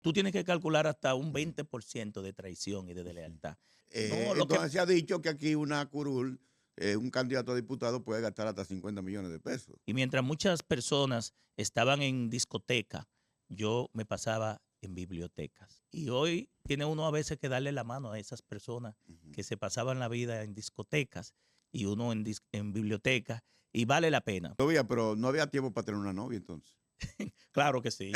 tú tienes que calcular hasta un 20% de traición y de deslealtad. No, Entonces se ha dicho que aquí una curul, un candidato a diputado puede gastar hasta 50 millones de pesos. y mientras muchas personas estaban en discoteca, yo me pasaba en bibliotecas. Y hoy tiene uno a veces que darle la mano a esas personas que se pasaban la vida en discotecas y uno en bibliotecas, y vale la pena. Pero no había tiempo para tener una novia entonces. Claro que sí.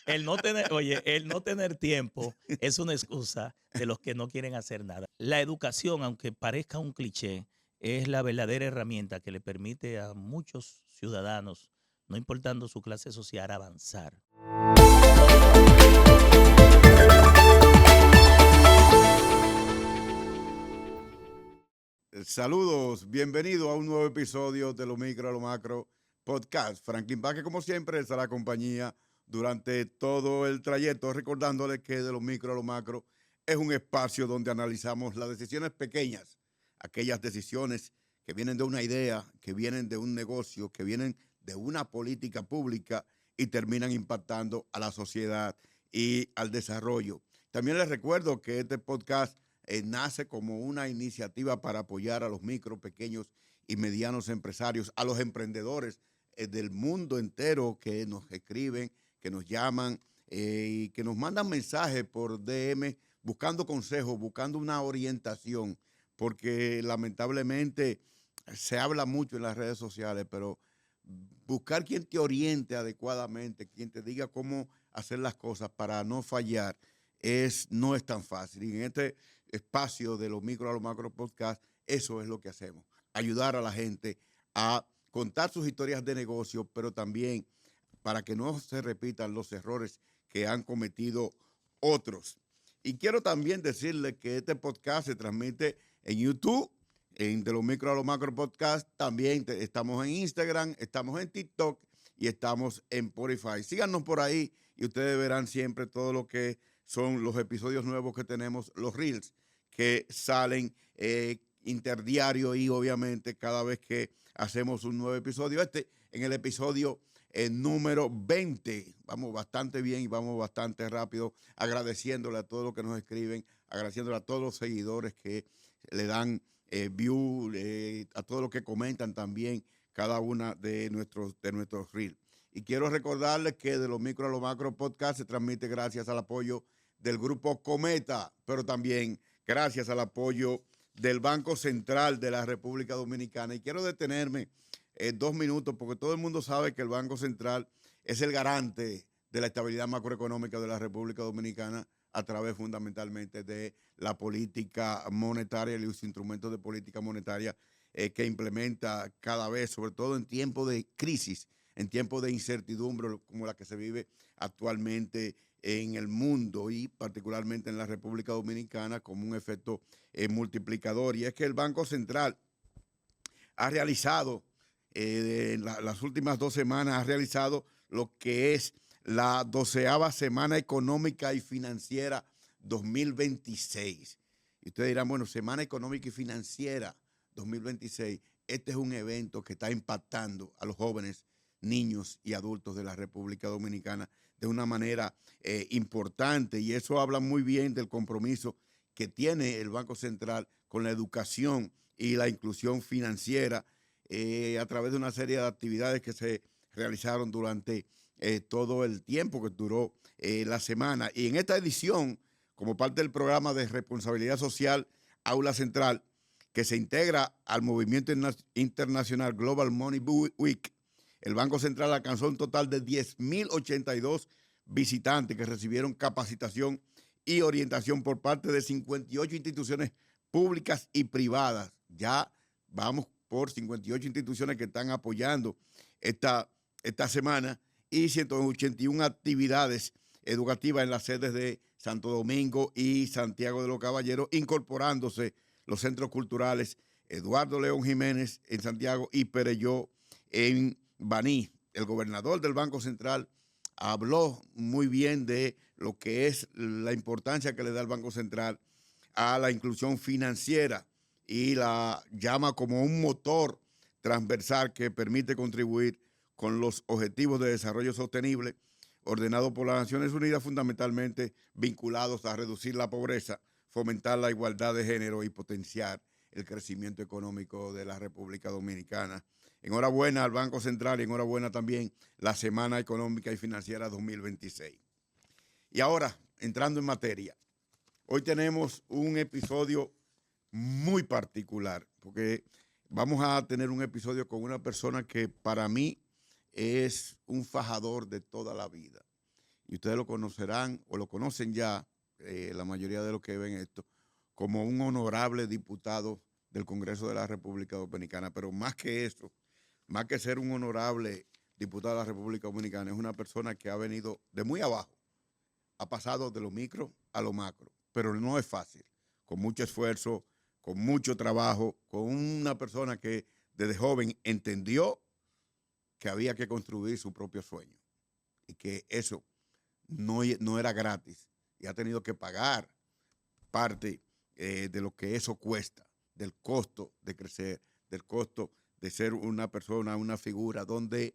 El no tener tiempo es una excusa de los que no quieren hacer nada. La educación, aunque parezca un cliché, es la verdadera herramienta que le permite a muchos ciudadanos, no importando su clase social, avanzar. Saludos, bienvenido a un nuevo episodio de Lo Micro a lo Macro Podcast. Franklin Vázquez, como siempre, estará la compañía durante todo el trayecto, recordándole que de Lo Micro a lo Macro es un espacio donde analizamos las decisiones pequeñas, aquellas decisiones que vienen de una idea, que vienen de un negocio, que vienen de una política pública y terminan impactando a la sociedad y al desarrollo. También les recuerdo que este podcast nace como una iniciativa para apoyar a los micro, pequeños y medianos empresarios, a los emprendedores del mundo entero que nos escriben, que nos llaman y que nos mandan mensajes por DM buscando consejos, buscando una orientación, porque lamentablemente se habla mucho en las redes sociales, pero buscar quien te oriente adecuadamente, quien te diga cómo hacer las cosas para no fallar, no es tan fácil. Y en este espacio de Los Micro a los Macro Podcast, eso es lo que hacemos. Ayudar a la gente a contar sus historias de negocio, pero también para que no se repitan los errores que han cometido otros. Y quiero también decirles que este podcast se transmite en YouTube, en De los Micro a los Macro Podcast. También estamos en Instagram, estamos en TikTok y estamos en Spotify. Síganos por ahí y ustedes verán siempre todo lo que son los episodios nuevos que tenemos, los Reels que salen interdiario y obviamente cada vez que hacemos un nuevo episodio. En el episodio número 20. Vamos bastante bien y vamos bastante rápido, agradeciéndole a todos los que nos escriben, agradeciéndole a todos los seguidores que le dan view, a todos los que comentan también cada una de nuestros reels. Y quiero recordarles que de los micro a los macro podcast se transmite gracias al apoyo del Grupo Cometa, pero también gracias al apoyo del Banco Central de la República Dominicana. Y quiero detenerme 2 minutos porque todo el mundo sabe que el Banco Central es el garante de la estabilidad macroeconómica de la República Dominicana a través fundamentalmente de la política monetaria y los instrumentos de política monetaria que implementa cada vez, sobre todo en tiempos de crisis, en tiempos de incertidumbre como la que se vive actualmente en el mundo y particularmente en la República Dominicana como un efecto multiplicador. Y es que el Banco Central ha realizado, en las últimas 2 semanas, ha realizado lo que es la 12ª Semana Económica y Financiera 2026. Y ustedes dirán, bueno, Semana Económica y Financiera 2026, este es un evento que está impactando a los jóvenes, niños y adultos de la República Dominicana de una manera importante, y eso habla muy bien del compromiso que tiene el Banco Central con la educación y la inclusión financiera a través de una serie de actividades que se realizaron durante todo el tiempo que duró la semana. Y en esta edición, como parte del programa de responsabilidad social Aula Central, que se integra al movimiento internacional Global Money Week, el Banco Central alcanzó un total de 10.082 visitantes que recibieron capacitación y orientación por parte de 58 instituciones públicas y privadas. Ya vamos por 58 instituciones que están apoyando esta semana y 181 actividades educativas en las sedes de Santo Domingo y Santiago de los Caballeros, incorporándose los centros culturales Eduardo León Jiménez en Santiago y Pereyó en Baní. El gobernador del Banco Central habló muy bien de lo que es la importancia que le da el Banco Central a la inclusión financiera y la llama como un motor transversal que permite contribuir con los objetivos de desarrollo sostenible ordenado por las Naciones Unidas, fundamentalmente vinculados a reducir la pobreza, fomentar la igualdad de género y potenciar el crecimiento económico de la República Dominicana. Enhorabuena al Banco Central y enhorabuena también la Semana Económica y Financiera 2026. Y ahora, entrando en materia, hoy tenemos un episodio muy particular, porque vamos a tener un episodio con una persona que para mí es un fajador de toda la vida. Y ustedes lo conocerán o lo conocen ya, la mayoría de los que ven esto, como un honorable diputado del Congreso de la República Dominicana. Pero más que eso, más que ser un honorable diputado de la República Dominicana, es una persona que ha venido de muy abajo, ha pasado de lo micro a lo macro, pero no es fácil, con mucho esfuerzo, con mucho trabajo, con una persona que desde joven entendió que había que construir su propio sueño y que eso no era gratis y ha tenido que pagar parte de lo que eso cuesta, del costo de crecer, del costo de ser una persona, una figura, donde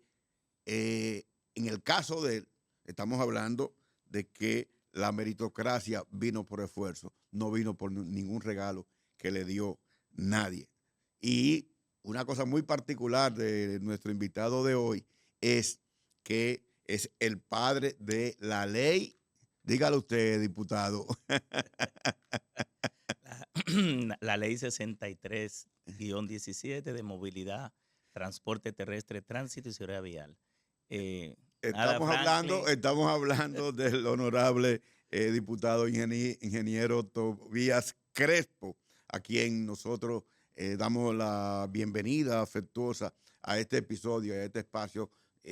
en el caso de él estamos hablando de que la meritocracia vino por esfuerzo, no vino por ningún regalo que le dio nadie. Y una cosa muy particular de nuestro invitado de hoy es que es el padre de la ley. Dígalo usted, diputado. La ley 63-17 de movilidad, transporte terrestre, tránsito y seguridad vial. Estamos hablando del honorable diputado ingeniero Tobías Crespo, a quien nosotros damos la bienvenida afectuosa a este episodio, a este espacio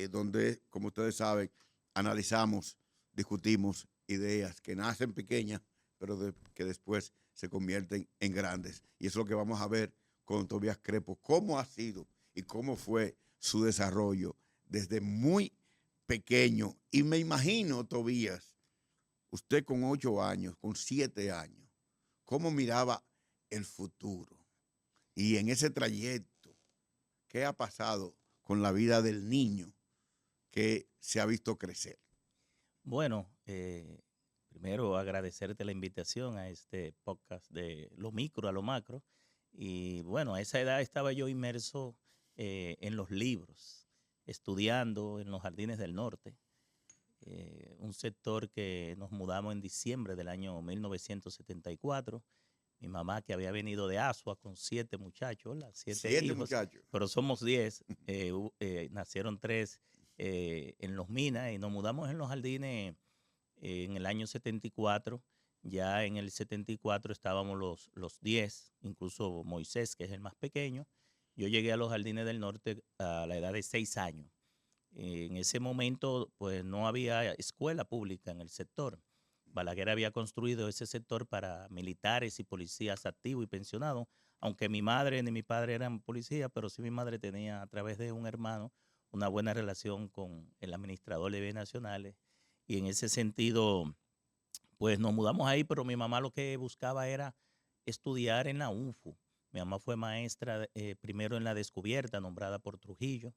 donde, como ustedes saben, analizamos, discutimos ideas que nacen pequeñas, pero que después se convierten en grandes. Y eso es lo que vamos a ver con Tobías Crespo, cómo ha sido y cómo fue su desarrollo desde muy pequeño. Y me imagino, Tobías, usted con 8 años, con 7 años, cómo miraba el futuro. Y en ese trayecto, ¿qué ha pasado con la vida del niño que se ha visto crecer? Bueno, primero agradecerte la invitación a este podcast de lo micro a lo macro. Y bueno, a esa edad estaba yo inmerso en los libros, estudiando en los Jardines del Norte, un sector que nos mudamos en diciembre del año 1974. Mi mamá, que había venido de Asua con 7 muchachos, ¿verdad? 7 hijos, muchachos. pero somos 10. Nacieron 3 en Los Minas y nos mudamos en los Jardines en el año 74. Ya en el 74 estábamos los 10, incluso Moisés, que es el más pequeño. Yo llegué a los Jardines del Norte a la edad de 6 años. En ese momento, pues no había escuela pública en el sector. Balaguer había construido ese sector para militares y policías activos y pensionados, aunque mi madre ni mi padre eran policías, pero sí mi madre tenía a través de un hermano una buena relación con el administrador de bienes nacionales. Y en ese sentido, pues nos mudamos ahí, pero mi mamá lo que buscaba era estudiar en la UNFU. Mi mamá fue maestra primero en la Descubierta, nombrada por Trujillo.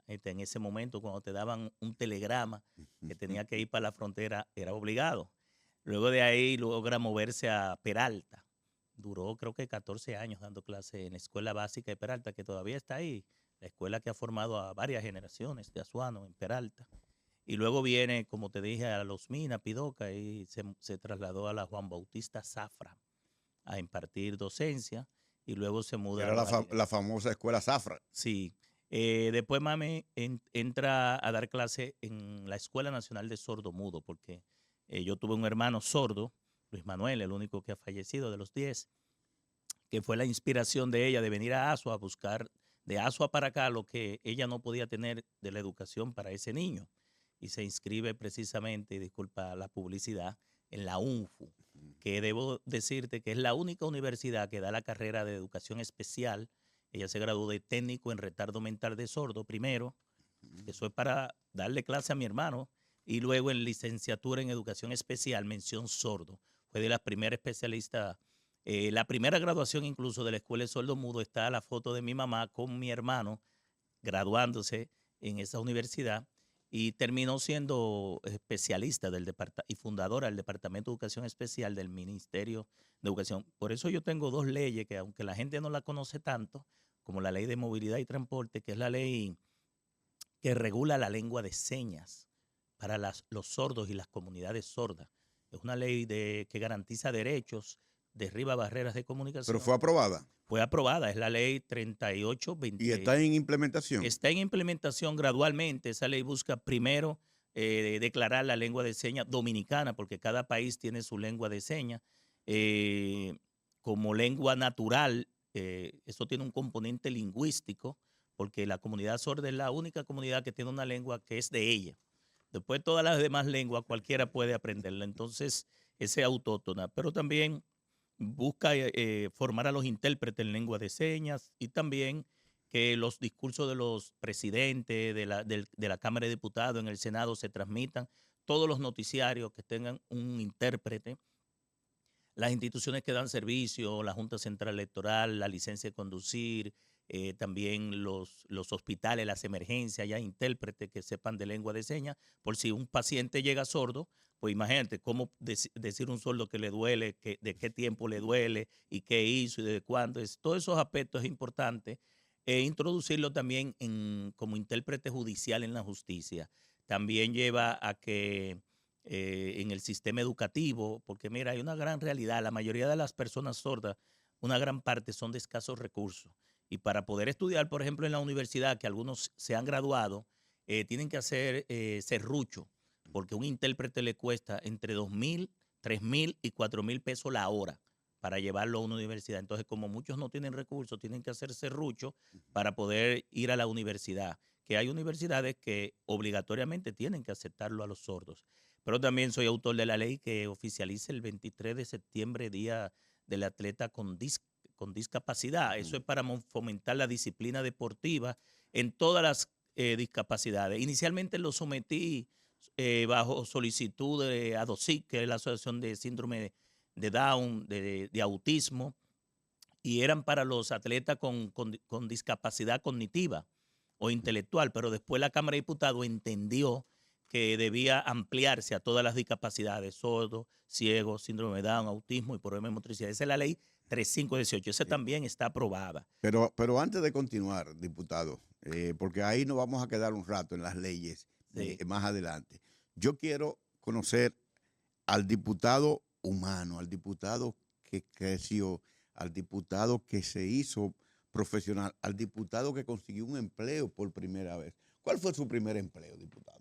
En ese momento, cuando te daban un telegrama que tenía que ir para la frontera, era obligado. Luego de ahí logra moverse a Peralta. Duró creo que 14 años dando clase en la escuela básica de Peralta, que todavía está ahí. La escuela que ha formado a varias generaciones de azuanos en Peralta. Y luego viene, como te dije, a Los Minas, Pidoca, y se trasladó a la Juan Bautista Zafra a impartir docencia. Y luego se muda Era la famosa escuela Zafra. Sí. Después mami entra a dar clase en la Escuela Nacional de Sordo Mudo, porque yo tuve un hermano sordo, Luis Manuel, el único que ha fallecido de los 10, que fue la inspiración de ella de venir a Asua a buscar de Asua para acá lo que ella no podía tener de la educación para ese niño. Y se inscribe precisamente, disculpa la publicidad, en la UNFU, que debo decirte que es la única universidad que da la carrera de educación especial. Ella se graduó de técnico en retardo mental de sordo primero, eso es para darle clase a mi hermano, y luego en licenciatura en educación especial, mención sordo. Fue de las primeras especialistas. La primera graduación incluso de la Escuela de Sordo Mudo está la foto de mi mamá con mi hermano graduándose en esa universidad. y terminó siendo especialista y fundadora del Departamento de Educación Especial del Ministerio de Educación. Por eso yo tengo dos leyes que, aunque la gente no la conoce tanto, como la Ley de Movilidad y Transporte, que es la ley que regula la lengua de señas para los sordos y las comunidades sordas. Es una ley que garantiza derechos, derriba barreras de comunicación. Pero fue aprobada. Fue aprobada, es la ley 3820. ¿Y está en implementación? Está en implementación gradualmente. Esa ley busca primero declarar la lengua de señas dominicana, porque cada país tiene su lengua de señas, como lengua natural. Eso tiene un componente lingüístico, porque la comunidad sorda es la única comunidad que tiene una lengua que es de ella. Después todas las demás lenguas cualquiera puede aprenderla. Entonces, esa es autóctona. Pero también busca formar a los intérpretes en lengua de señas y también que los discursos de los presidentes de la Cámara de Diputados en el Senado se transmitan, todos los noticiarios que tengan un intérprete, las instituciones que dan servicio, la Junta Central Electoral, la licencia de conducir, también los hospitales, las emergencias, ya intérpretes que sepan de lengua de señas, por si un paciente llega sordo, pues imagínate cómo decir un sordo que le duele, de qué tiempo le duele y qué hizo y de cuándo. Todos esos aspectos es importante introducirlo también como intérprete judicial en la justicia. También lleva a que en el sistema educativo, porque mira, hay una gran realidad, la mayoría de las personas sordas, una gran parte son de escasos recursos. Y para poder estudiar, por ejemplo, en la universidad, que algunos se han graduado, tienen que hacer serrucho, porque un intérprete le cuesta entre 2,000, 3,000 y 4,000 pesos la hora para llevarlo a una universidad. Entonces, como muchos no tienen recursos, tienen que hacer serrucho para poder ir a la universidad. Que hay universidades que obligatoriamente tienen que aceptarlo a los sordos. Pero también soy autor de la ley que oficializa el 23 de septiembre, Día del Atleta con discapacidad. Eso es para fomentar la disciplina deportiva en todas las discapacidades. Inicialmente lo sometí bajo solicitud de ADOSIC, que es la Asociación de Síndrome de Down, de autismo, y eran para los atletas con discapacidad cognitiva o intelectual, pero después la Cámara de Diputados entendió que debía ampliarse a todas las discapacidades, sordo, ciego, síndrome de Down, autismo y problema de motricidad. Esa es la ley 3518, esa también está aprobada. Pero antes de continuar, diputado, porque ahí nos vamos a quedar un rato en las leyes más adelante. Yo quiero conocer al diputado humano, al diputado que creció, al diputado que se hizo profesional, al diputado que consiguió un empleo por primera vez. ¿Cuál fue su primer empleo, diputado?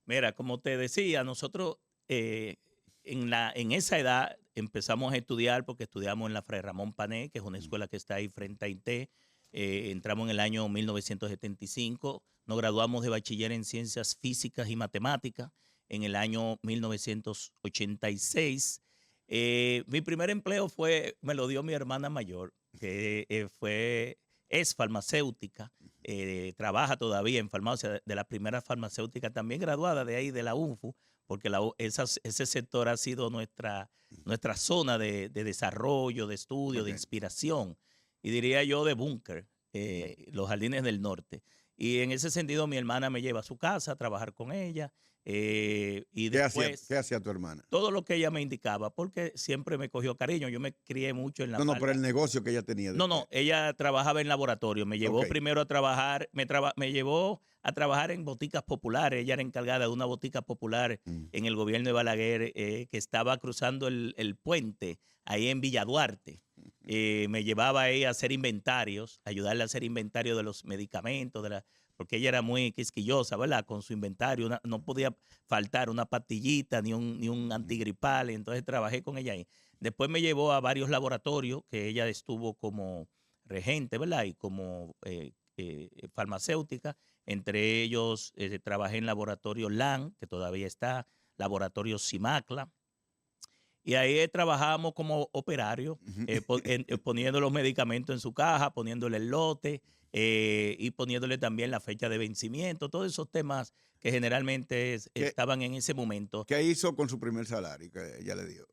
Mira, como te decía, nosotros en esa edad empezamos a estudiar porque estudiamos en la Fray Ramón Pané, que es una escuela que está ahí frente a INTE. Entramos en el año 1975, nos graduamos de bachiller en Ciencias Físicas y Matemáticas en el año 1986. Mi primer empleo me lo dio mi hermana mayor, que es farmacéutica. Trabaja todavía en farmacia, de la primera farmacéutica, también graduada de ahí, de la UNFU, porque ese sector ha sido nuestra zona de desarrollo, de estudio, de inspiración, y diría yo de búnker, los Jardines del Norte. Y en ese sentido mi hermana me lleva a su casa a trabajar con ella. Y después, ¿Qué hacía tu hermana? todo lo que ella me indicaba, porque siempre me cogió cariño. Yo me crié mucho en la No, pero el negocio que ella tenía. No, ella trabajaba en laboratorio. Me llevó primero a trabajar, me llevó a trabajar en boticas populares. Ella era encargada de una botica popular en el gobierno de Balaguer, que estaba cruzando el puente ahí en Villa Duarte. Me llevaba ahí a hacer inventarios, ayudarle a hacer inventario de los medicamentos, porque ella era muy quisquillosa, ¿verdad? Con su inventario, no podía faltar una pastillita ni un antigripal, entonces trabajé con ella ahí. Después me llevó a varios laboratorios que ella estuvo como regente, ¿verdad? Y como farmacéutica. Entre ellos trabajé en laboratorio LAN, que todavía está, laboratorio Cimacla. Y ahí trabajábamos como operario, poniendo los medicamentos en su caja, poniéndole el lote y poniéndole también la fecha de vencimiento, todos esos temas que generalmente estaban en ese momento. ¿Qué hizo con su primer salario que ella le dio?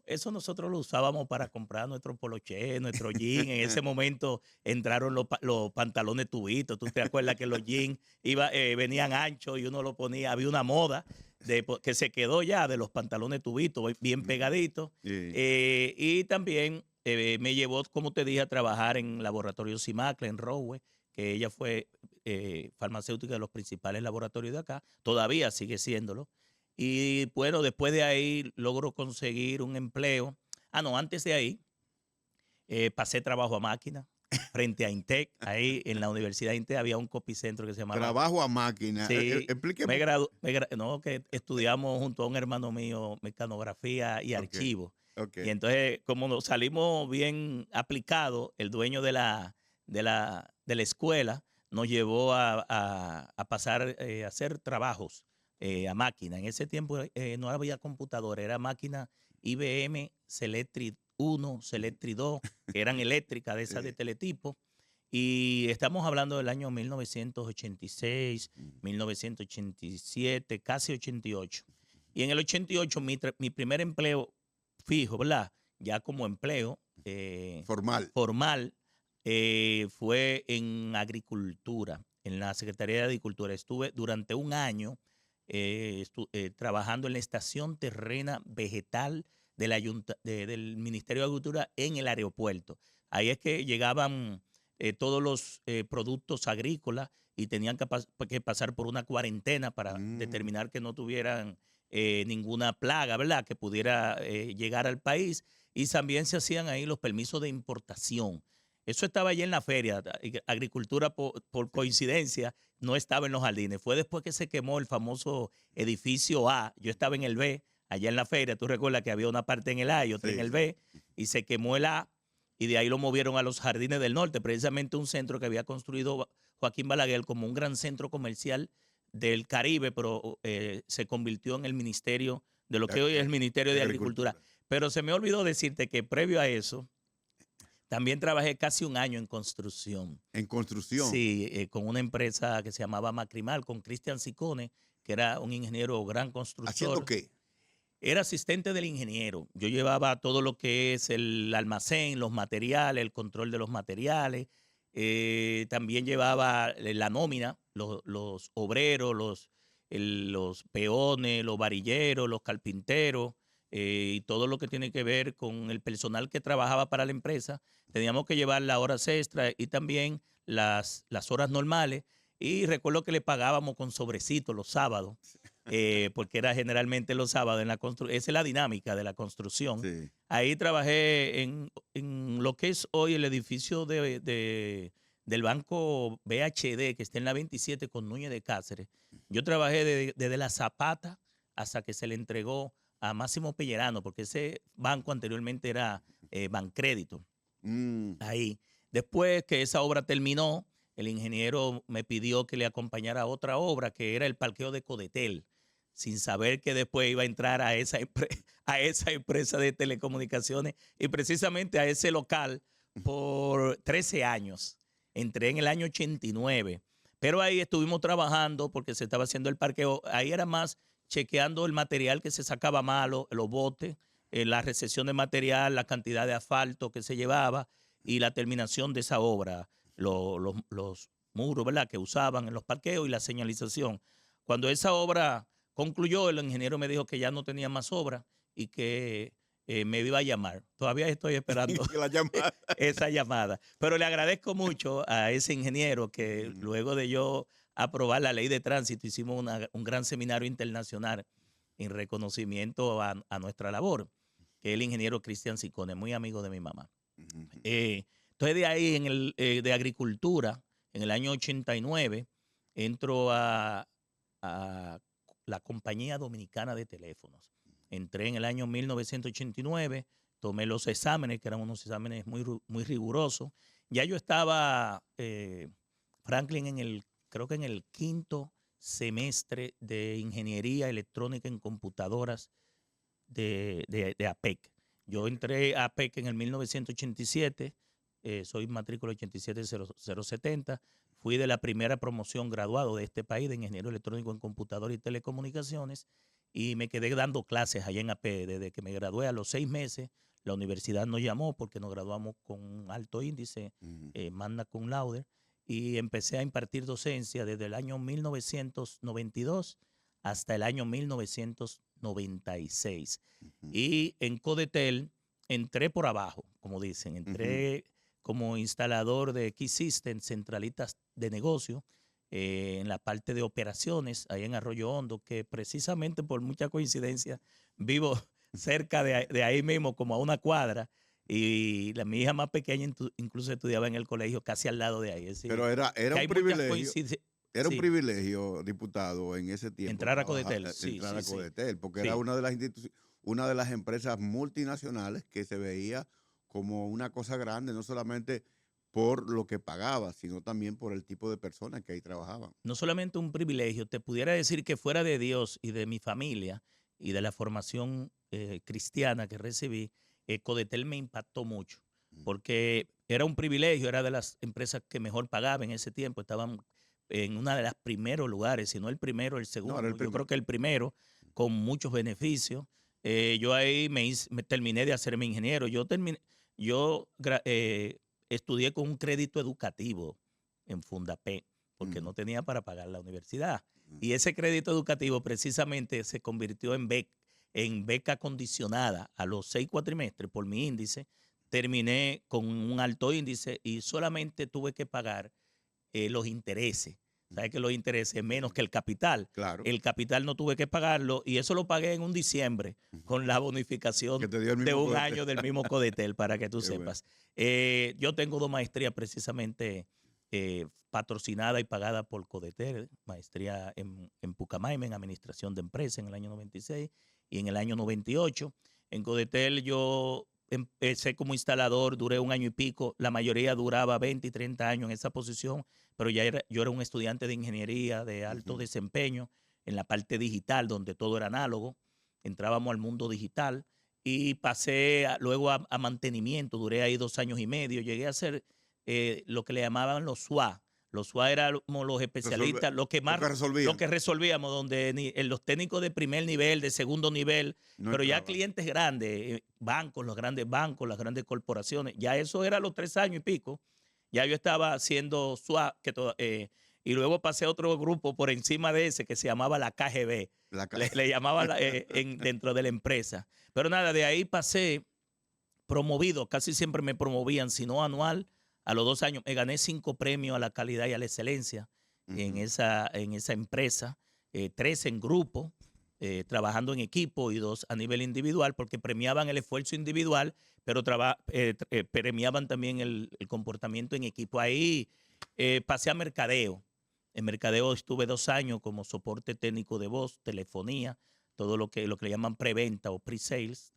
eso nosotros lo usábamos para comprar nuestro poloché, nuestro jean. En ese momento entraron los pantalones tubitos. ¿Tú te acuerdas que los jeans venían anchos y uno lo ponía? Había una moda que se quedó ya de los pantalones tubitos, bien pegaditos. Sí. Y también me llevó, como te dije, a trabajar en Laboratorio Cimacle, en Rowe, que ella fue farmacéutica de los principales laboratorios de acá. Todavía sigue siéndolo. Y bueno, después de ahí logro conseguir un empleo. No, antes de ahí pasé trabajo a máquina frente a Intec. Ahí en la Universidad de Intec había un copicentro que se llamaba... Trabajo a máquina. Sí, Explíqueme. no, que estudiamos junto a un hermano mío mecanografía y archivo. Okay. Y entonces, como nos salimos bien aplicados, el dueño de la escuela nos llevó a pasar a hacer trabajos a máquina. En ese tiempo no había computadora, era máquina IBM Selectric 1, Selectric 2, que eran eléctricas de esas de teletipo. Y estamos hablando del año 1986, 1987, casi 88. Y en el 88 mi primer empleo fijo, ¿verdad? Ya como empleo formal fue en agricultura, en la Secretaría de Agricultura. Estuve durante un año trabajando en la estación terrena vegetal del Ministerio de Agricultura en el aeropuerto. Ahí es que llegaban todos los productos agrícolas y tenían que pasar por una cuarentena para determinar que no tuvieran ninguna plaga, ¿verdad?, que pudiera llegar al país. Y también se hacían ahí los permisos de importación. Eso estaba allí en la feria. Agricultura, por coincidencia, no estaba en los jardines. Fue después que se quemó el famoso edificio A. Yo estaba en el B, allá en la feria. Tú recuerdas que había una parte en el A y otra en el B. Y se quemó el A. Y de ahí lo movieron a los Jardines del Norte, precisamente un centro que había construido Joaquín Balaguer como un gran centro comercial del Caribe, pero se convirtió en el ministerio de lo que hoy es el Ministerio de Agricultura. Pero se me olvidó decirte que previo a eso, también trabajé casi un año en construcción. ¿En construcción? Sí, con una empresa que se llamaba Macrimal, con Cristian Sicone, que era un ingeniero gran constructor. ¿Haciendo qué? Era asistente del ingeniero. Yo llevaba todo lo que es el almacén, los materiales, el control de los materiales. También llevaba la nómina, los obreros, los peones, los varilleros, los carpinteros y todo lo que tiene que ver con el personal que trabajaba para la empresa. Teníamos que llevar las horas extras y también las horas normales. Y recuerdo que le pagábamos con sobrecitos los sábados. Porque era generalmente los sábados en la construcción. Esa es la dinámica de la construcción. Sí. Ahí trabajé en lo que es hoy el edificio del Banco BHD, que está en la 27 con Núñez de Cáceres. Yo trabajé desde la Zapata hasta que se le entregó a Máximo Pellerano, porque ese banco anteriormente era Bancrédito. Ahí. Después que esa obra terminó, el ingeniero me pidió que le acompañara a otra obra, que era el parqueo de Codetel, sin saber que después iba a entrar a esa empresa de telecomunicaciones y precisamente a ese local por 13 años. Entré en el año 89, pero ahí estuvimos trabajando porque se estaba haciendo el parqueo. Ahí era más chequeando el material que se sacaba malo, los botes, la recepción de material, la cantidad de asfalto que se llevaba y la terminación de esa obra, los muros, ¿verdad?, que usaban en los parqueos y la señalización. Cuando esa obra concluyó, el ingeniero me dijo que ya no tenía más obra y que me iba a llamar. Todavía estoy esperando esa llamada. Pero le agradezco mucho a ese ingeniero que luego de yo aprobar la ley de tránsito hicimos un gran seminario internacional en reconocimiento a nuestra labor, que es el ingeniero Cristian Sicone, muy amigo de mi mamá. Entonces de ahí, de agricultura, en el año 89, entro a la Compañía Dominicana de Teléfonos. Entré en el año 1989, tomé los exámenes, que eran unos exámenes muy rigurosos. Ya yo estaba, Franklin, creo que en el quinto semestre de Ingeniería Electrónica en Computadoras de APEC. Yo entré a APEC en el 1987, soy matrícula 87070. Fui de la primera promoción graduado de este país de Ingeniero Electrónico en Computador y Telecomunicaciones y me quedé dando clases allá en AP. Desde que me gradué a los 6 meses, la universidad nos llamó porque nos graduamos con un alto índice, Ujú. magna cum laude, y empecé a impartir docencia desde el año 1992 hasta el año 1996. Ujú. Y en Codetel entré por abajo, como dicen, Ujú. entré como instalador de Key Systems, centralitas de negocio, en la parte de operaciones, ahí en Arroyo Hondo, que precisamente por mucha coincidencia vivo cerca de ahí mismo, como a una cuadra, y mi hija más pequeña incluso estudiaba en el colegio casi al lado de ahí. Es decir, Pero era que un hay muchas privilegio. coincidencias. Era un Sí, privilegio, diputado, en ese tiempo entrar a trabajar, Codetel, sí, entrar sí, a sí, Codetel, porque era sí. una de las empresas multinacionales que se veía como una cosa grande, no solamente por lo que pagaba, sino también por el tipo de personas que ahí trabajaban. No solamente un privilegio, te pudiera decir que fuera de Dios y de mi familia y de la formación cristiana que recibí, Codetel me impactó mucho, Mm. porque era un privilegio, era de las empresas que mejor pagaban en ese tiempo, estaban en una de las primeros lugares, si no el primero, el No, era el segundo, yo creo primero. que el primero, con muchos beneficios. Yo ahí me terminé de hacerme ingeniero, yo estudié con un crédito educativo en Fundapé porque Mm, no tenía para pagar la universidad. mm. Y ese crédito educativo precisamente se convirtió en beca condicionada a los 6 cuatrimestres por mi índice. Terminé con un alto índice y solamente tuve que pagar los intereses. ¿Sabes que los intereses es menos que el capital? Claro, El capital no tuve que pagarlo y eso lo pagué en un diciembre con la que bonificación te dio el de mismo un Codetel. año del mismo Codetel, para que tú Qué bueno. sepas. Yo tengo 2 maestrías precisamente patrocinada y pagada por Codetel, maestría en Pucamaima, en Administración de Empresas en el año 96 y en el año 98. En Codetel yo empecé como instalador, duré un año y pico, la mayoría duraba 20 y 30 años en esa posición, pero yo era un estudiante de ingeniería de alto Ujú. desempeño en la parte digital, donde todo era análogo, entrábamos al mundo digital y pasé luego a mantenimiento, duré ahí 2 años y medio, llegué a ser lo que le llamaban los SWA. Los SWA eran como los Resolve, especialistas, lo que lo resolvían, que resolvíamos, donde los técnicos de primer nivel, de segundo nivel, no pero ya entraban. clientes grandes, bancos, los grandes bancos, las grandes corporaciones, ya eso era a los 3 años y pico. Ya yo estaba haciendo SWA, y luego pasé a otro grupo por encima de ese que se llamaba la KGB, La ca- le llamaba dentro de la empresa. Pero nada, de ahí pasé promovido, casi siempre me promovían, si no anual, a los 2 años. Me gané 5 premios a la calidad y a la excelencia Ujú. en esa empresa, 3 en grupo, trabajando en equipo y 2 a nivel individual, porque premiaban el esfuerzo individual, pero premiaban también el comportamiento en equipo. Ahí pasé a mercadeo. En mercadeo estuve 2 años como soporte técnico de voz, telefonía, todo lo que le llaman preventa o pre-sales.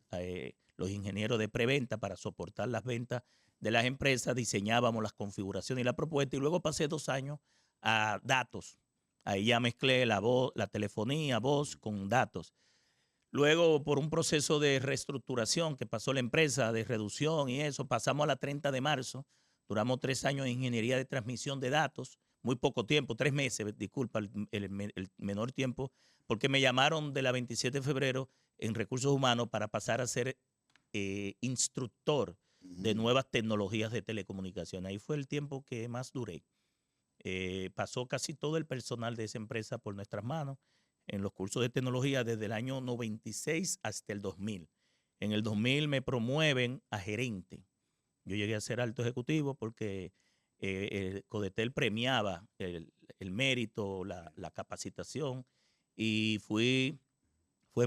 Los ingenieros de preventa para soportar las ventas de las empresas, diseñábamos las configuraciones y la propuesta, y luego pasé 2 años a datos. Ahí ya mezclé la voz, la telefonía, voz con datos. Luego, por un proceso de reestructuración que pasó la empresa, de reducción y eso, pasamos a la 30 de marzo. Duramos 3 años en ingeniería de transmisión de datos, muy poco tiempo, 3 meses, disculpa, el menor tiempo, porque me llamaron de la 27 de febrero en recursos humanos para pasar a ser instructor de Ujú. nuevas tecnologías de telecomunicación. Ahí fue el tiempo que más duré. Pasó casi todo el personal de esa empresa por nuestras manos en los cursos de tecnología desde el año 96 hasta el 2000. En el 2000 me promueven a gerente. Yo llegué a ser alto ejecutivo porque el Codetel premiaba el mérito, la capacitación, y fue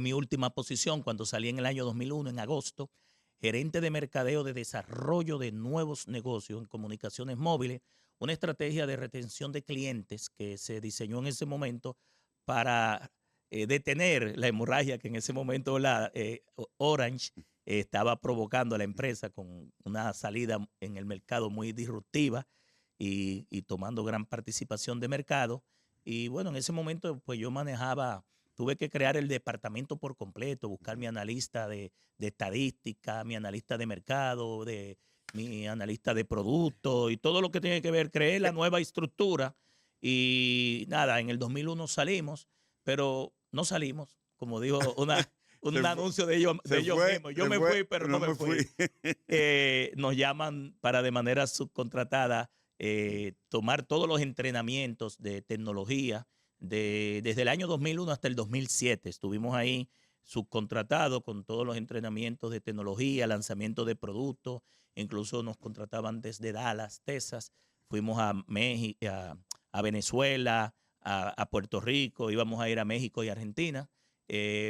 mi última posición cuando salí en el año 2001, en agosto, gerente de mercadeo de desarrollo de nuevos negocios en comunicaciones móviles, una estrategia de retención de clientes que se diseñó en ese momento para detener la hemorragia que en ese momento Orange estaba provocando a la empresa con una salida en el mercado muy disruptiva y tomando gran participación de mercado. Y bueno, en ese momento pues yo tuve que crear el departamento por completo, buscar mi analista de estadística, mi analista de mercado, mi analista de producto y todo lo que tiene que ver. Creé la nueva estructura y nada, en el 2001 salimos, pero no salimos. como dijo un Se fue- anuncio de ellos Se fue, mismos. Yo se me fue, fui, pero no me fui. Nos llaman para de manera subcontratada tomar todos los entrenamientos de tecnología desde el año 2001 hasta el 2007. Estuvimos ahí subcontratados con todos los entrenamientos de tecnología, lanzamiento de productos, incluso nos contrataban desde Dallas, Texas. Fuimos a México, a Venezuela, a Puerto Rico, íbamos a ir a México y Argentina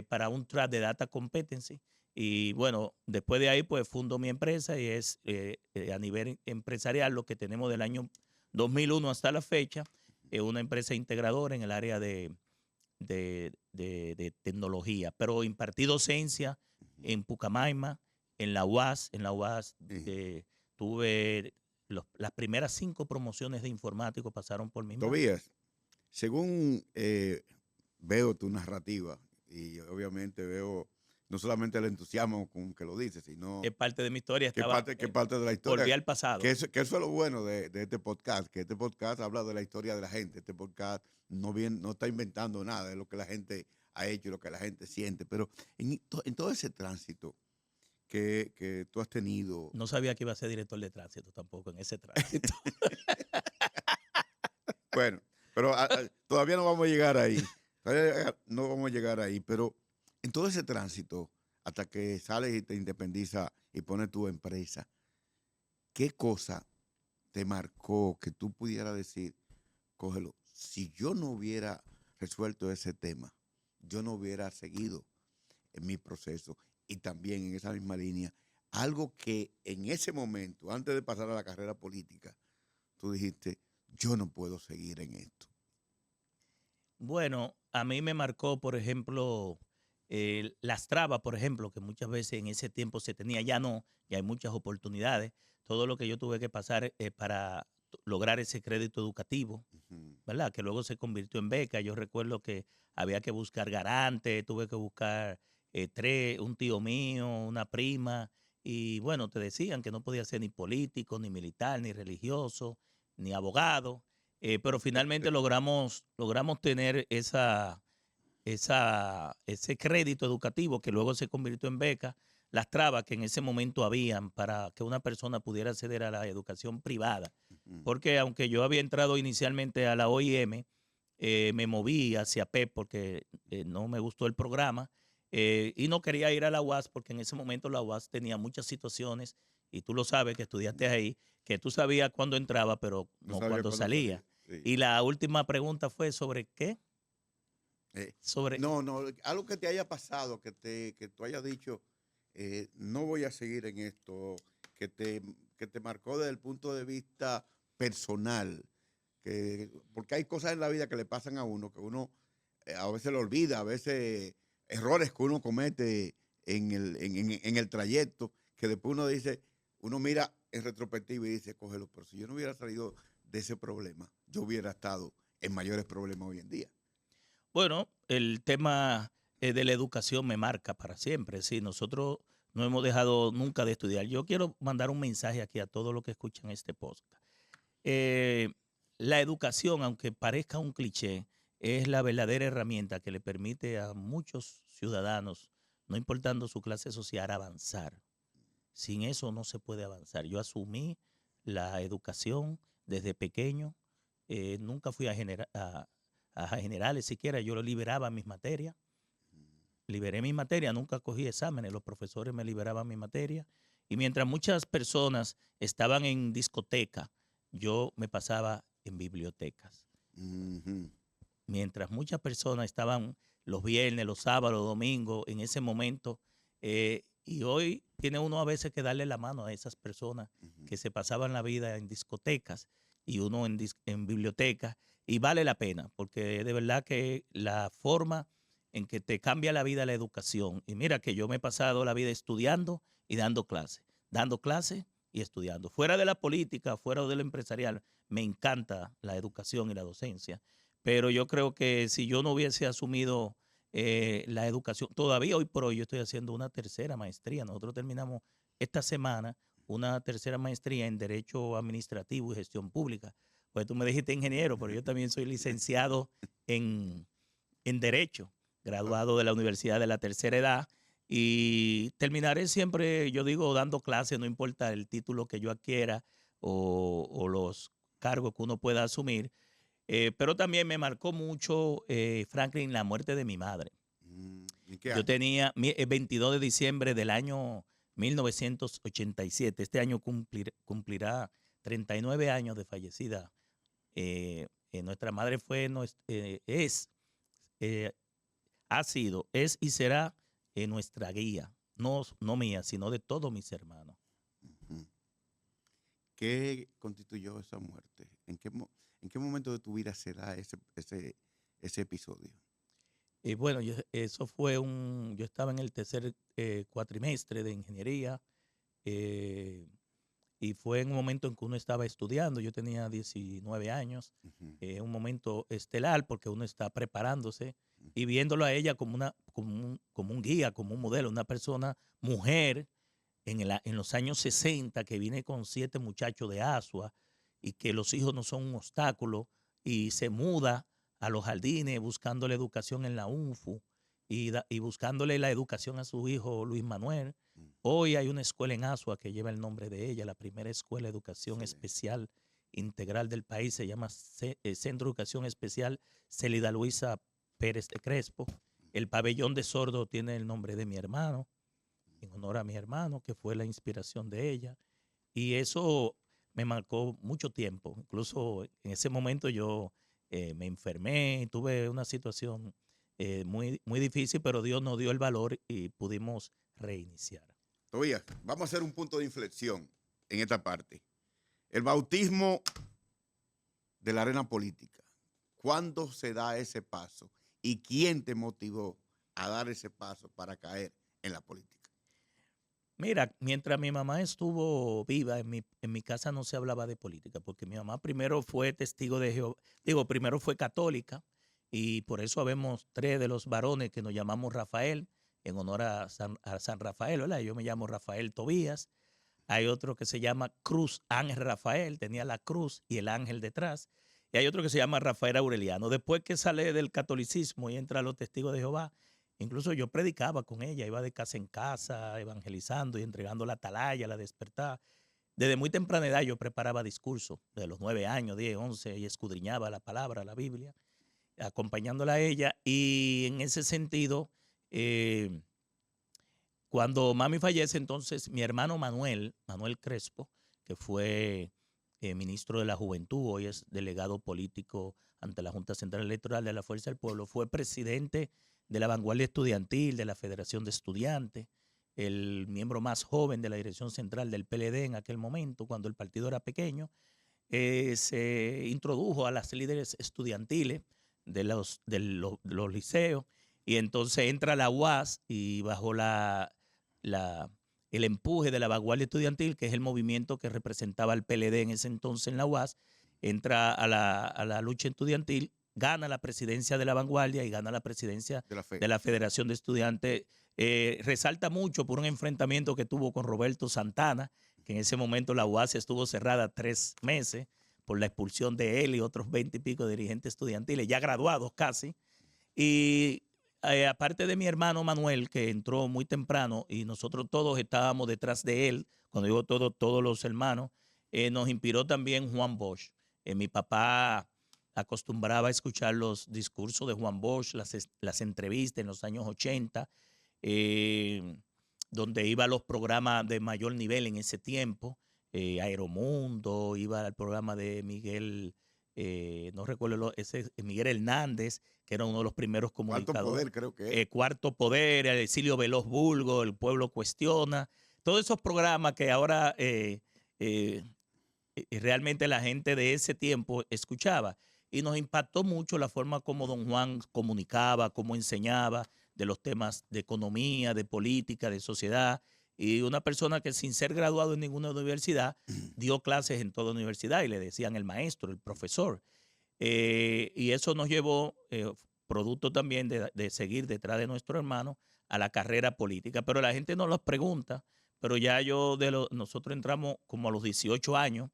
para un track de Data Competency. Y bueno, después de ahí pues fundo mi empresa y es a nivel empresarial lo que tenemos del año 2001 hasta la fecha, una empresa integradora en el área de tecnología, pero impartí docencia en Pucamaima, en la UAS. En la UAS tuve las primeras 5 promociones de informático pasaron por mi mano. Tobías, según veo tu narrativa y obviamente veo no solamente el entusiasmo con que lo dices, sino Es parte de mi historia. que parte de la historia. Volví al pasado. Que eso es lo bueno de este podcast, que este podcast habla de la historia de la gente. Este podcast no está inventando nada de lo que la gente ha hecho y lo que la gente siente. Pero en todo ese tránsito que tú has tenido. No sabía que iba a ser director de tránsito tampoco en ese tránsito. Bueno, pero todavía no vamos a llegar ahí. Todavía no vamos a llegar ahí. Pero en todo ese tránsito, hasta que sales y te independizas y pones tu empresa, ¿qué cosa te marcó que tú pudieras decir, cógelo, si yo no hubiera resuelto ese tema, yo no hubiera seguido en mi proceso? Y también en esa misma línea, algo que en ese momento, antes de pasar a la carrera política, tú dijiste, yo no puedo seguir en esto. Bueno, a mí me marcó, por ejemplo, las trabas, por ejemplo, que muchas veces en ese tiempo se tenía, ya no, ya hay muchas oportunidades. Todo lo que yo tuve que pasar para lograr ese crédito educativo, ¿verdad? Que luego se convirtió en beca. Yo recuerdo que había que buscar garante, tuve que buscar un tío mío, una prima, y bueno, te decían que no podía ser ni político, ni militar, ni religioso, ni abogado. Pero finalmente logramos tener ese crédito educativo que luego se convirtió en beca, las trabas que en ese momento habían para que una persona pudiera acceder a la educación privada. Porque aunque yo había entrado inicialmente a la OIM, me moví hacia PEP porque no me gustó el programa y no quería ir a la UAS porque en ese momento la UAS tenía muchas situaciones y tú lo sabes que estudiaste ahí, que tú sabías cuándo entraba, pero no cuándo salía. Sí. Y la última pregunta fue sobre qué. Sobre... No, algo que te haya pasado, que tú hayas dicho, no voy a seguir en esto, que te marcó desde el punto de vista personal, porque hay cosas en la vida que le pasan a uno, que uno a veces lo olvida, a veces errores que uno comete en el trayecto, que después uno mira en retrospectiva y dice, cógelo, pero si yo no hubiera salido de ese problema, yo hubiera estado en mayores problemas hoy en día. Bueno, el tema de la educación me marca para siempre. Sí, nosotros no hemos dejado nunca de estudiar. Yo quiero mandar un mensaje aquí a todos los que escuchan este podcast. La educación, aunque parezca un cliché, es la verdadera herramienta que le permite a muchos ciudadanos, no importando su clase social, avanzar. Sin eso no se puede avanzar. Yo asumí la educación desde pequeño. Nunca fui a generales siquiera. Yo liberaba mis materias. Liberé mis materias, nunca cogí exámenes. Los profesores me liberaban mis materias. Y mientras muchas personas estaban en discoteca, yo me pasaba en bibliotecas. Mientras muchas personas estaban los viernes, los sábados, los domingos, en ese momento. Y hoy tiene uno a veces que darle la mano a esas personas que se pasaban la vida en discotecas y uno en bibliotecas. Y vale la pena, porque de verdad que la forma en que te cambia la vida la educación. Y mira que yo me he pasado la vida estudiando y dando clases y estudiando. Fuera de la política, fuera de lo empresarial, me encanta la educación y la docencia. Pero yo creo que si yo no hubiese asumido la educación, todavía hoy por hoy yo estoy haciendo una tercera maestría. Nosotros terminamos esta semana una tercera maestría en Derecho Administrativo y Gestión Pública. Pues tú me dijiste ingeniero, pero yo también soy licenciado en Derecho. graduado de la Universidad de la Tercera Edad, y terminaré siempre, yo digo, dando clases, no importa el título que yo adquiera o los cargos que uno pueda asumir. Pero también me marcó mucho, Franklin, la muerte de mi madre. ¿En qué Yo año? tenía el 22 de diciembre del año 1987. Este año cumplirá 39 años de fallecida. Nuestra madre eh, ha sido, es y será nuestra guía, no mía, sino de todos mis hermanos. Ujú. ¿Qué constituyó esa muerte? En qué momento de tu vida se da ese episodio? Bueno, yo estaba en el tercer cuatrimestre de ingeniería, eh, y fue en un momento en que uno estaba estudiando. Yo tenía 19 años, Ujú, un momento estelar porque uno está preparándose ujú, y viéndolo a ella como un guía, como un modelo, una persona, mujer, en los años 60, que viene con 7 muchachos de Asua y que los hijos no son un obstáculo, y se muda a los jardines buscando la educación en la UNFU y buscándole la educación a su hijo Luis Manuel. ujú. Hoy hay una escuela en Asua que lleva el nombre de ella, la primera escuela de educación Excelente. especial integral del país. Se llama Centro de Educación Especial Celida Luisa Pérez de Crespo. El pabellón de sordo tiene el nombre de mi hermano, en honor a mi hermano, que fue la inspiración de ella. Y eso me marcó mucho tiempo. Incluso en ese momento yo me enfermé, tuve una situación muy difícil, pero Dios nos dio el valor y pudimos reiniciar. Tobías, vamos a hacer un punto de inflexión en esta parte. El bautismo de la arena política. ¿Cuándo se da ese paso? ¿Y quién te motivó a dar ese paso para caer en la política? Mira, mientras mi mamá estuvo viva, en mi casa no se hablaba de política, porque mi mamá primero fue testigo de Jehová, digo, primero fue católica, y por eso habemos 3 de los varones que nos llamamos Rafael, en honor a San Rafael, ¿verdad? Yo me llamo Rafael Tobías. Hay otro que se llama Cruz Ángel Rafael, tenía la cruz y el ángel detrás. Y hay otro que se llama Rafael Aureliano. Después que sale del catolicismo y entra a los testigos de Jehová, incluso yo predicaba con ella, iba de casa en casa, evangelizando y entregando la atalaya, la despertada. Desde muy temprana edad yo preparaba discursos, de los 9 años, 10, 11, y escudriñaba la palabra, la Biblia, acompañándola a ella. Y en ese sentido, eh, cuando mami fallece, entonces mi hermano Manuel Crespo, que fue ministro de la Juventud, hoy es delegado político ante la Junta Central Electoral de la Fuerza del Pueblo, fue presidente de la Vanguardia Estudiantil, de la Federación de Estudiantes, el miembro más joven de la dirección central del PLD en aquel momento, cuando el partido era pequeño. Se introdujo a las líderes estudiantiles de los liceos, y entonces entra la UAS y bajo la, el empuje de la vanguardia estudiantil, que es el movimiento que representaba al PLD en ese entonces en la UAS, entra a la lucha estudiantil, gana la presidencia de la vanguardia y gana la presidencia De la fe. de la Federación de Estudiantes. Resalta mucho por un enfrentamiento que tuvo con Roberto Santana, que en ese momento la UAS estuvo cerrada 3 meses por la expulsión de él y otros 20 y pico dirigentes estudiantiles, ya graduados casi. Y aparte de mi hermano Manuel, que entró muy temprano, y nosotros todos estábamos detrás de él, cuando digo todos los hermanos, nos inspiró también Juan Bosch. Mi papá acostumbraba a escuchar los discursos de Juan Bosch, las entrevistas en los años 80, eh, donde iba a los programas de mayor nivel en ese tiempo, Aeromundo, iba al programa de Miguel, no recuerdo, Miguel Hernández, que era uno de los primeros Cuarto comunicadores. poder, creo que es. Cuarto Poder, Exilio Veloz Bulgo, El Pueblo Cuestiona, todos esos programas que ahora eh, realmente la gente de ese tiempo escuchaba. Y nos impactó mucho la forma como don Juan comunicaba, cómo enseñaba de los temas de economía, de política, de sociedad. Y una persona que sin ser graduado en ninguna universidad dio clases en toda universidad y le decían el maestro, el profesor. Y eso nos llevó, producto también de seguir detrás de nuestro hermano, a la carrera política. Pero la gente no nos pregunta, pero ya nosotros entramos como a los 18 años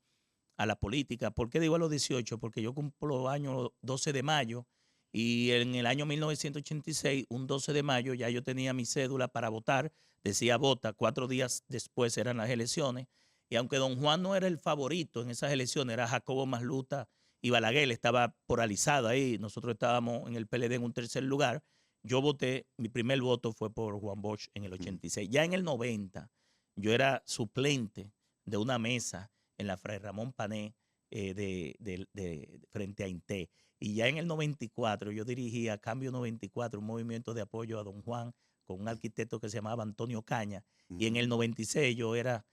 a la política. ¿Por qué digo a los 18? Porque yo cumplo año 12 de mayo Y en el año 1986, un 12 de mayo, ya yo tenía mi cédula para votar, decía vota, 4 días después eran las elecciones, y aunque don Juan no era el favorito en esas elecciones, era Jacobo Masluta y Balaguer, estaba polarizado ahí, nosotros estábamos en el PLD en un tercer lugar, yo voté, mi primer voto fue por Juan Bosch en el 86. Ya en el 90, yo era suplente de una mesa en la Fray Ramón Pané frente a INTE. Y ya en el 94 yo dirigía Cambio 94, un movimiento de apoyo a don Juan con un arquitecto que se llamaba Antonio Caña. Y en el 96 yo era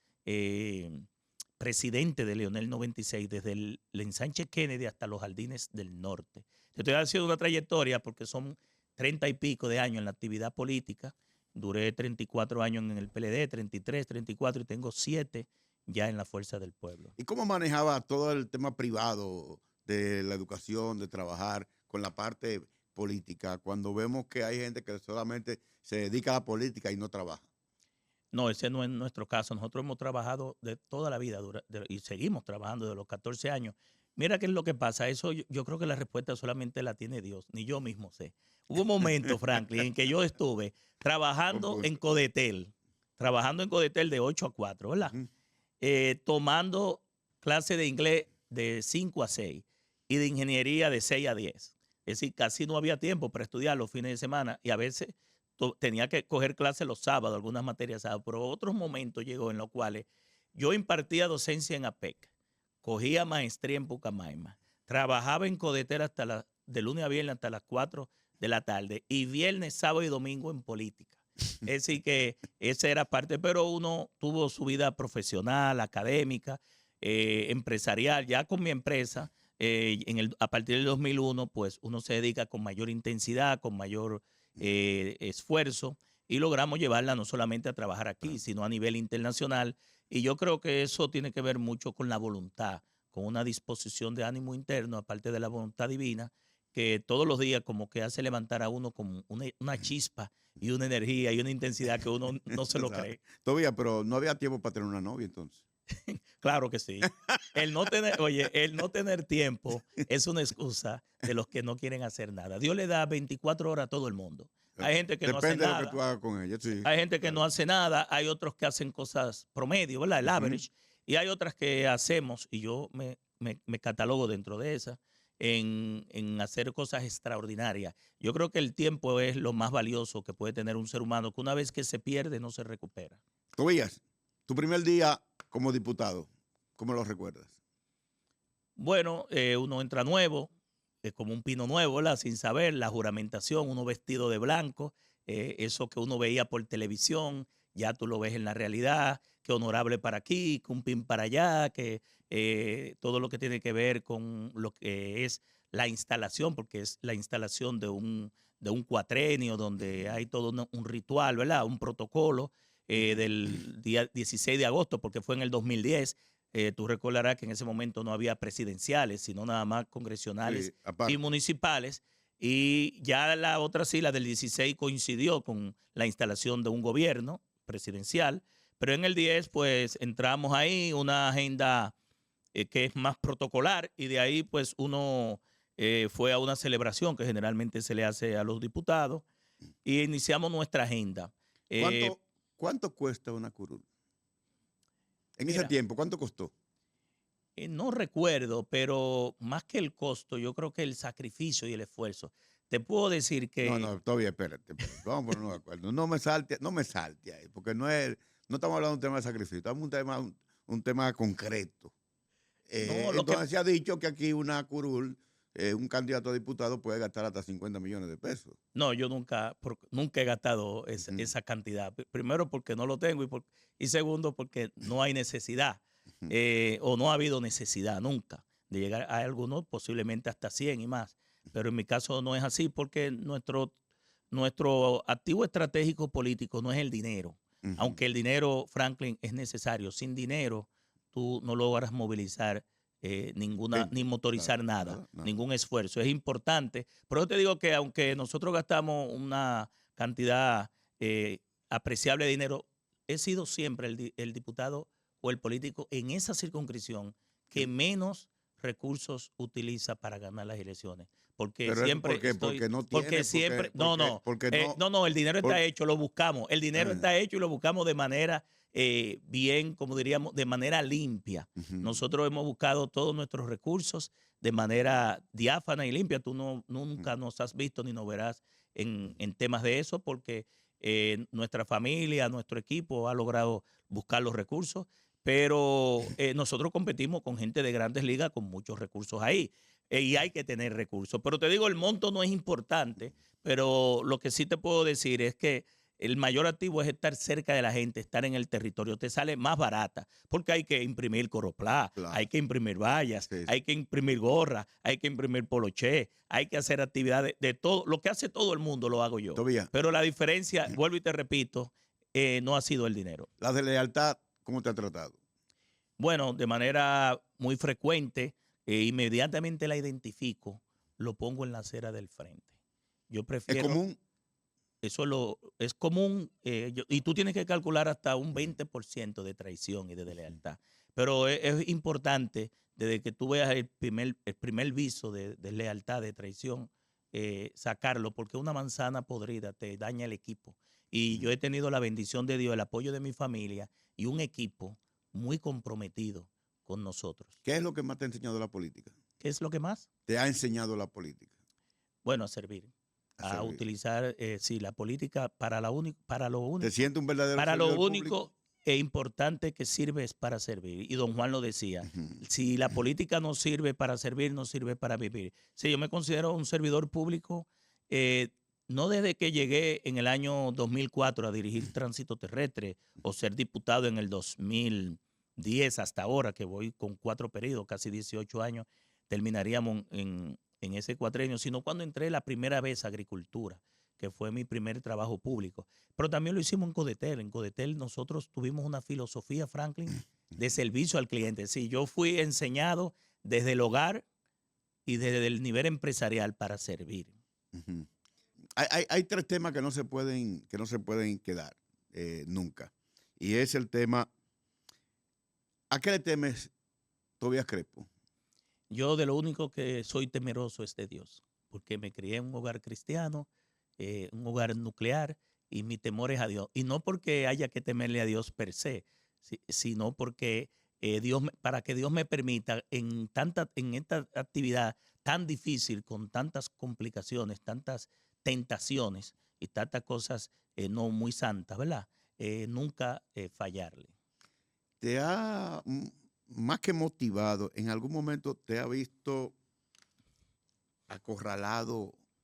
presidente de Leonel 96 desde el ensanche Kennedy hasta los Jardines del Norte. Te estoy haciendo una trayectoria porque son 30 y pico de años en la actividad política. Duré 34 años en el PLD, 33, 34 y tengo 7 ya en la Fuerza del Pueblo. ¿Y cómo manejaba todo el tema privado de la educación, de trabajar con la parte política, cuando vemos que hay gente que solamente se dedica a la política y no trabaja? No, ese no es nuestro caso. Nosotros hemos trabajado de toda la vida y seguimos trabajando de los 14 años. Mira qué es lo que pasa. Eso yo creo que la respuesta solamente la tiene Dios, ni yo mismo sé. Hubo un momento, Franklin, en que yo estuve trabajando en Codetel de 8 a 4, ¿verdad? Tomando clase de inglés de 5 a 6 y de ingeniería de 6 a 10. Es decir, casi no había tiempo para estudiar los fines de semana y a veces tenía que coger clases los sábados, algunas materias sábados, pero otros momentos llegó en los cuales yo impartía docencia en APEC, cogía maestría en Pucamaima, trabajaba en Codetel de lunes a viernes hasta las 4 de la tarde y viernes, sábado y domingo en política. Es decir, que esa era parte, pero uno tuvo su vida profesional, académica, empresarial, ya con mi empresa. A partir del 2001, pues uno se dedica con mayor intensidad, con mayor esfuerzo y logramos llevarla no solamente a trabajar aquí, sino a nivel internacional. Y yo creo que eso tiene que ver mucho con la voluntad, con una disposición de ánimo interno, aparte de la voluntad divina, que todos los días como que hace levantar a uno como una chispa y una energía y una intensidad que uno no se lo cree. Todavía, pero no había tiempo para tener una novia entonces. Claro que sí. El no tener tiempo es una excusa de los que no quieren hacer nada. Dios le da 24 horas a todo el mundo. Hay gente que no hace Depende de nada. lo que tú hagas con ella, sí. Hay gente que no hace nada. Hay otros que hacen cosas promedio, ¿verdad? El average. Y hay otras que hacemos, y yo me catalogo dentro de esas, en hacer cosas extraordinarias. Yo creo que el tiempo es lo más valioso que puede tener un ser humano, que una vez que se pierde no se recupera. Tobías, tu primer día como diputado, ¿cómo lo recuerdas? Bueno, uno entra nuevo, como un pino nuevo, ¿verdad? Sin saber, la juramentación, uno vestido de blanco, eso que uno veía por televisión, ya tú lo ves en la realidad, que honorable para aquí, que un pin para allá, que todo lo que tiene que ver con lo que es la instalación, porque es la instalación de un cuatrenio donde hay todo un ritual, ¿verdad? Un protocolo del día 16 de agosto, porque fue en el 2010. Tú recordarás que en ese momento no había presidenciales, sino nada más congresionales y municipales. Y ya la otra sí, la del 16, coincidió con la instalación de un gobierno presidencial. Pero en el 10, pues entramos ahí, una agenda que es más protocolar, y de ahí, pues uno fue a una celebración que generalmente se le hace a los diputados y iniciamos nuestra agenda. ¿Cuánto cuesta una curul? En Mira, ese tiempo, ¿cuánto costó? No recuerdo, pero más que el costo, yo creo que el sacrificio y el esfuerzo. Te puedo decir que... No, todavía, espérate. Vamos a ponernos de acuerdo. No me salte ahí, porque no estamos hablando de un tema de sacrificio, estamos un tema concreto. Entonces se ha dicho que aquí una curul, un candidato a diputado puede gastar hasta 50 millones de pesos. No, yo nunca he gastado esa cantidad. Primero porque no lo tengo y segundo porque no hay necesidad o no ha habido necesidad nunca de llegar a algunos, posiblemente hasta 100 y más. Pero en mi caso no es así porque nuestro activo estratégico político no es el dinero. Aunque el dinero, Franklin, es necesario. Sin dinero tú no logras movilizar ni motorizar nada, ningún esfuerzo. Es importante. Pero yo te digo que aunque nosotros gastamos una cantidad apreciable de dinero, he sido siempre el diputado o el político en esa circunscripción que menos recursos utiliza para ganar las elecciones. porque Pero eso, siempre ¿por qué? estoy, Porque no porque tiene, siempre, porque no. no, el dinero por- está hecho, lo buscamos, el dinero ah, está hecho y lo buscamos de manera bien, como diríamos, de manera limpia. ujú. Nosotros hemos buscado todos nuestros recursos de manera diáfana y limpia. Tú nunca nos has visto ni nos verás en temas de eso porque nuestra familia, nuestro equipo ha logrado buscar los recursos, pero nosotros competimos con gente de grandes ligas con muchos recursos ahí. Y hay que tener recursos. Pero te digo, el monto no es importante, pero lo que sí te puedo decir es que el mayor activo es estar cerca de la gente, estar en el territorio. Te sale más barata porque hay que imprimir coroplá, hay Claro. que imprimir vallas, Sí, sí. hay que imprimir gorras, hay que imprimir poloché, hay que hacer actividades de todo. Lo que hace todo el mundo lo hago yo. Todavía, Pero la diferencia, vuelvo y te repito, no ha sido el dinero. la de lealtad, ¿cómo te ha tratado? Bueno, de manera muy frecuente, inmediatamente la identifico, lo pongo en la acera del frente. Yo Es prefiero, común. eso es común, y tú tienes que calcular hasta un Ujú, 20% de traición y de ujú, lealtad. Pero es importante, desde que tú veas el primer viso de lealtad, de traición, sacarlo, porque una manzana podrida te daña el equipo. Y yo ujú. he tenido la bendición de Dios, el apoyo de mi familia y un equipo muy comprometido con nosotros. ¿Qué es lo que más te ha enseñado la política? ¿Qué es lo que más? Te ha enseñado la política Bueno, a servir, a a servir. utilizar, sí, la política ¿Te sientes un verdadero para lo servidor público? único e importante que sirve es para servir. Y don Juan lo decía, Ujú, si la política no sirve para servir, no sirve para vivir. Sí, yo me considero un servidor público, eh, no desde que llegué en el año 2004 a dirigir tránsito terrestre o ser diputado en el 2010 hasta ahora, que voy con 4 periodos, casi 18 años, terminaríamos en ese cuatrenio, sino cuando entré la primera vez a agricultura, que fue mi primer trabajo público. Pero también lo hicimos en Codetel. En Codetel nosotros tuvimos una filosofía, Franklin, de servicio al cliente. Sí, yo fui enseñado desde el hogar y desde el nivel empresarial para servir. ujú. Hay tres temas que no se pueden quedar nunca. Y es el tema, ¿a qué le temes, Tobías Crespo? Yo de lo único que soy temeroso es de Dios, porque me crié en un hogar cristiano, un hogar nuclear, y mi temor es a Dios. Y no porque haya que temerle a Dios per se, sino porque para que Dios me permita en esta actividad tan difícil, con tantas complicaciones, tantas tentaciones y tantas cosas no muy santas, ¿verdad? Nunca fallarle. ¿Te ha, más que motivado, en algún momento te ha visto acorralado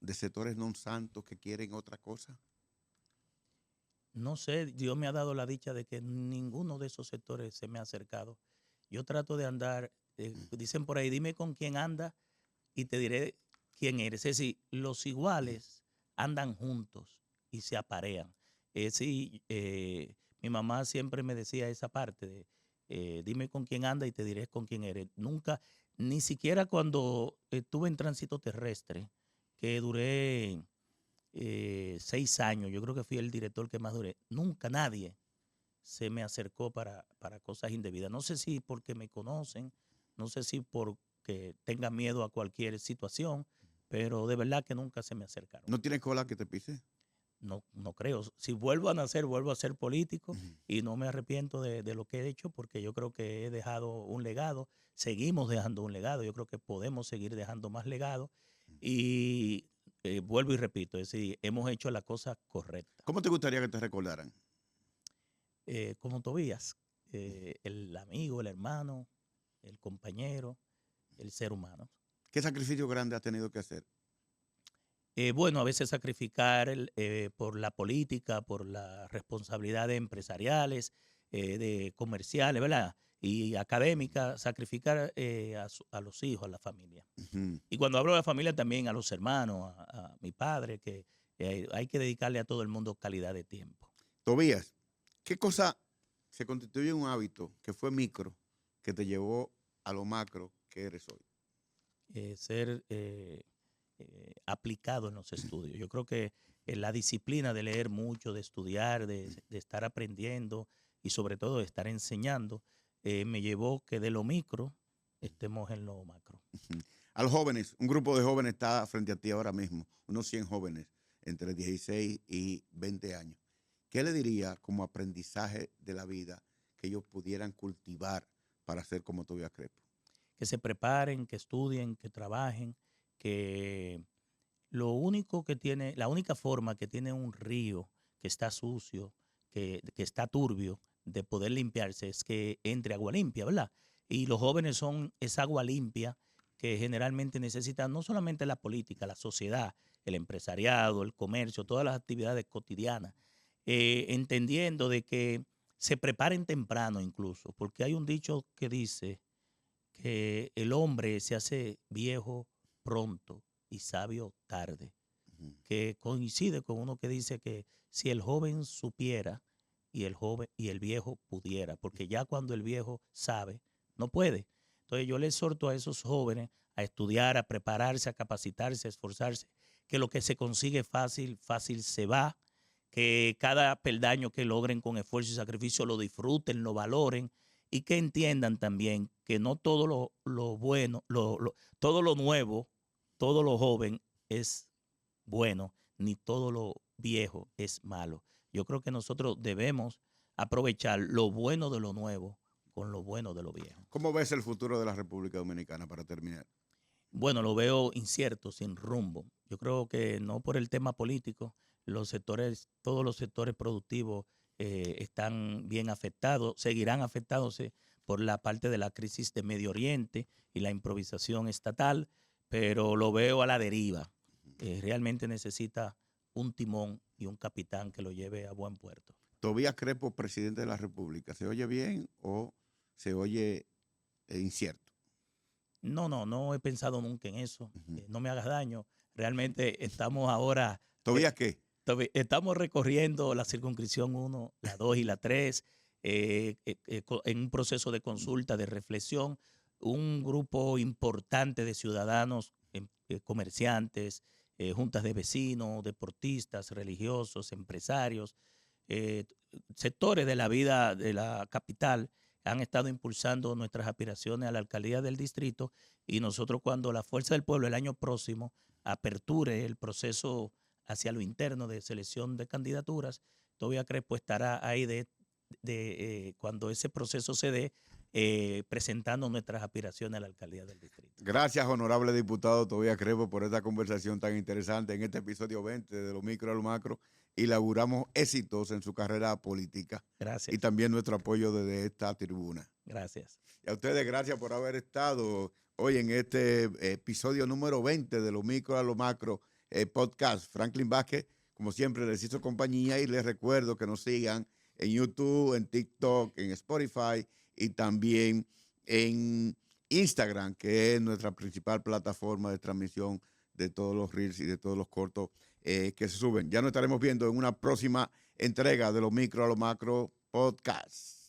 de sectores non santos que quieren otra cosa? No sé, Dios me ha dado la dicha de que ninguno de esos sectores se me ha acercado. Yo trato de andar, dicen por ahí, dime con quién anda y te diré quién eres. Es decir, los iguales andan juntos y se aparean. Sí, mi mamá siempre me decía esa parte de, dime con quién anda y te diré con quién eres. Nunca, ni siquiera cuando estuve en tránsito terrestre, que duré 6 años, yo creo que fui el director que más duré, nunca nadie se me acercó para cosas indebidas. No sé si porque me conocen, no sé si porque tengan miedo a cualquier situación, pero de verdad que nunca se me acercaron. ¿No tienes cola que te pise? No, no creo. Si vuelvo a nacer, vuelvo a ser político Ujú. y no me arrepiento de lo que he hecho porque yo creo que he dejado un legado, seguimos dejando un legado, yo creo que podemos seguir dejando más legado y vuelvo y repito, es decir, hemos hecho la cosa correcta. ¿Cómo te gustaría que te recordaran? Como Tobías, el amigo, el hermano, el compañero, el ser humano. ¿Qué sacrificio grande has tenido que hacer? Bueno, a veces sacrificar por la política, por las responsabilidades empresariales, de comerciales, ¿verdad? Y académicas, sacrificar a los hijos, a la familia. Ujú. Y cuando hablo de la familia también a los hermanos, a mi padre, que hay que dedicarle a todo el mundo calidad de tiempo. Tobías, ¿qué cosa se constituye en un hábito que fue micro, que te llevó a lo macro que eres hoy? Ser aplicado en los estudios. Yo creo que la disciplina de leer mucho, de estudiar, de estar aprendiendo y sobre todo de estar enseñando, me llevó que de lo micro estemos en lo macro. Ujú. a los jóvenes, un grupo de jóvenes está frente a ti ahora mismo, unos 100 jóvenes entre 16 y 20 años. ¿Qué le diría como aprendizaje de la vida que ellos pudieran cultivar para ser como Tobías Crespo? Que se preparen, que estudien, que trabajen, que lo único que tiene, la única forma que tiene un río que está sucio, que está turbio, de poder limpiarse es que entre agua limpia, ¿verdad? Y los jóvenes son esa agua limpia que generalmente necesitan no solamente la política, la sociedad, el empresariado, el comercio, todas las actividades cotidianas, entendiendo de que se preparen temprano incluso, porque hay un dicho que dice que el hombre se hace viejo pronto y sabio tarde, que coincide con uno que dice que si el joven supiera y el viejo pudiera, porque ya cuando el viejo sabe, no puede. Entonces yo le exhorto a esos jóvenes a estudiar, a prepararse, a capacitarse, a esforzarse, que lo que se consigue fácil, fácil se va, que cada peldaño que logren con esfuerzo y sacrificio lo disfruten, lo valoren y que entiendan también que no todo lo bueno, todo lo nuevo, todo lo joven es bueno, ni todo lo viejo es malo. Yo creo que nosotros debemos aprovechar lo bueno de lo nuevo con lo bueno de lo viejo. ¿Cómo ves el futuro de la República Dominicana para terminar? Bueno, lo veo incierto, sin rumbo. Yo creo que no por el tema político, los sectores, todos los sectores productivos están bien afectados, seguirán afectándose por la parte de la crisis de Medio Oriente y la improvisación estatal, pero lo veo a la deriva. Realmente necesita un timón y un capitán que lo lleve a buen puerto. Tobías Crespo, presidente de la República, ¿se oye bien o se oye incierto? No he pensado nunca en eso. Uh-huh. No me hagas daño. Realmente estamos ahora... ¿Tobías qué? Estamos recorriendo la circunscripción 1, la 2 y la 3 en un proceso de consulta, de reflexión. Un grupo importante de ciudadanos, comerciantes, juntas de vecinos, deportistas, religiosos, empresarios, sectores de la vida de la capital han estado impulsando nuestras aspiraciones a la alcaldía del distrito y nosotros cuando la Fuerza del Pueblo el año próximo aperture el proceso hacia lo interno de selección de candidaturas, Tobías Crespo estará ahí cuando ese proceso se dé, presentando nuestras aspiraciones a la alcaldía del distrito. Gracias, honorable diputado Tobías Crespo, por esta conversación tan interesante en este episodio 20 de Lo Micro a lo Macro y le auguramos éxitos en su carrera política. Gracias. Y también nuestro apoyo desde esta tribuna. Gracias. Y a ustedes, gracias por haber estado hoy en este episodio número 20 de Lo Micro a lo Macro podcast. Franklin Vázquez, como siempre, les hizo compañía y les recuerdo que nos sigan en YouTube, en TikTok, en Spotify y también en Instagram, que es nuestra principal plataforma de transmisión de todos los reels y de todos los cortos que se suben. Ya nos estaremos viendo en una próxima entrega de Lo Micro a lo Macro podcast.